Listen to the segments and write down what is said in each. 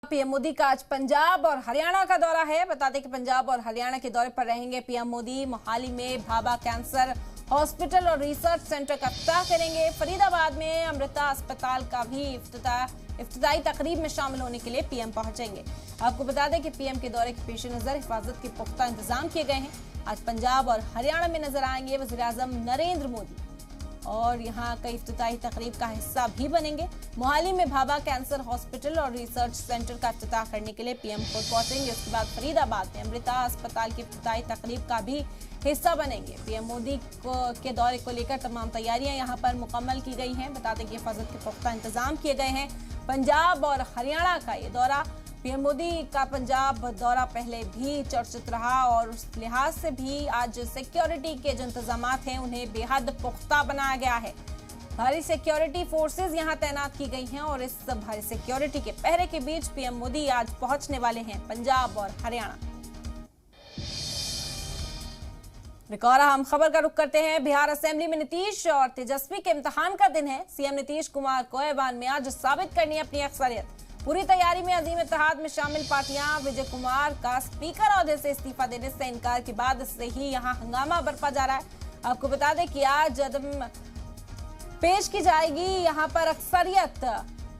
PM Modi का आज पंजाब और हरियाणा का दौरा है। बता दें कि पंजाब और हरियाणा के दौरे पर रहेंगे पीएम मोदी। मोहाली में भाभा कैंसर हॉस्पिटल और रिसर्च सेंटर का इफ्तिताह करेंगे। फरीदाबाद में अमृता अस्पताल का भी इफ्तिताही तकरीब में शामिल होने के लिए पीएम पहुंचेंगे। आपको बता दें कि पीएम के दौरे के पेश नजर हिफाजत के पुख्ता इंतजाम किए गए हैं। आज पंजाब और हरियाणा में नजर आएंगे वज़ीर-ए-आज़म नरेंद्र मोदी और यहाँ कई इफ्तिताही तकरीब का हिस्सा भी बनेंगे। मोहाली में भाभा कैंसर हॉस्पिटल और रिसर्च सेंटर का इफ्तिताह करने के लिए पीएम खुद पहुंचेंगे। उसके बाद फरीदाबाद में अमृता अस्पताल की इफ्तिताही तकरीब का भी हिस्सा बनेंगे। पीएम मोदी के दौरे को लेकर तमाम तैयारियां यहाँ पर मुकम्मल की गई हैं। बता दें कि हिफाजत के पुख्ता इंतजाम किए गए हैं। पंजाब और हरियाणा का ये दौरा, पीएम मोदी का पंजाब दौरा पहले भी चर्चित रहा और उस लिहाज से भी आज सिक्योरिटी के जो इंतजाम हैं उन्हें बेहद पुख्ता बनाया गया है। भारी सिक्योरिटी फोर्सेस यहां तैनात की गई हैं और इस भारी सिक्योरिटी के पहरे के बीच पीएम मोदी आज पहुंचने वाले हैं पंजाब और हरियाणा। एक और अहम खबर का रुख करते हैं। बिहार असेंबली में नीतीश और तेजस्वी के इम्तिहान का दिन है। सीएम नीतीश कुमार को ऐवान में आज साबित करनी है अपनी अक्सरियत। पूरी तैयारी में अजीम इत्तेहाद में शामिल पार्टियां विजय कुमार का स्पीकर ओहदे से इस्तीफा देने से इनकार के बाद से ही यहां हंगामा बरपा जा रहा है। आपको बता दें कि आज पेश की जाएगी यहां पर अक्सरियत।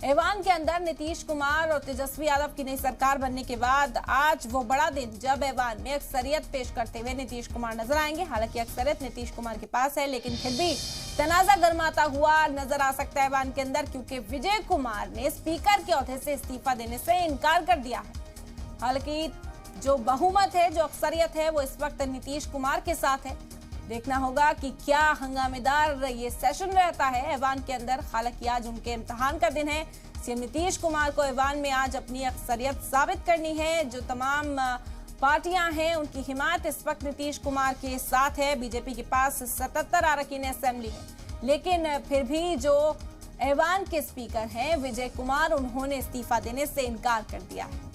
ऐवान के अंदर नीतीश कुमार और तेजस्वी यादव की नई सरकार बनने के बाद आज वो बड़ा दिन जब ऐवान में अक्सरियत पेश करते हुए नीतीश कुमार नजर आएंगे। हालांकि अक्सरियत नीतीश कुमार के पास है, लेकिन फिर भी तनाजा गर्माता हुआ नजर आ सकता है ऐवान के अंदर, क्योंकि विजय कुमार ने स्पीकर के ओहदे से इस्तीफा देने से इनकार कर दिया है। हालांकि जो बहुमत है, जो अक्सरियत है, वो इस वक्त नीतीश कुमार के साथ है। देखना होगा कि क्या हंगामेदार ये सेशन रहता है ऐवान के अंदर। हालांकि आज उनके इम्तिहान का दिन है। सीएम नीतीश कुमार को ऐवान में आज अपनी अक्सरियत साबित करनी है। जो तमाम पार्टियां हैं उनकी हिमायत इस वक्त नीतीश कुमार के साथ है। बीजेपी के पास 77 अरकान असेंबली है, लेकिन फिर भी जो ऐवान के स्पीकर हैं विजय कुमार, उन्होंने इस्तीफा देने से इनकार कर दिया है।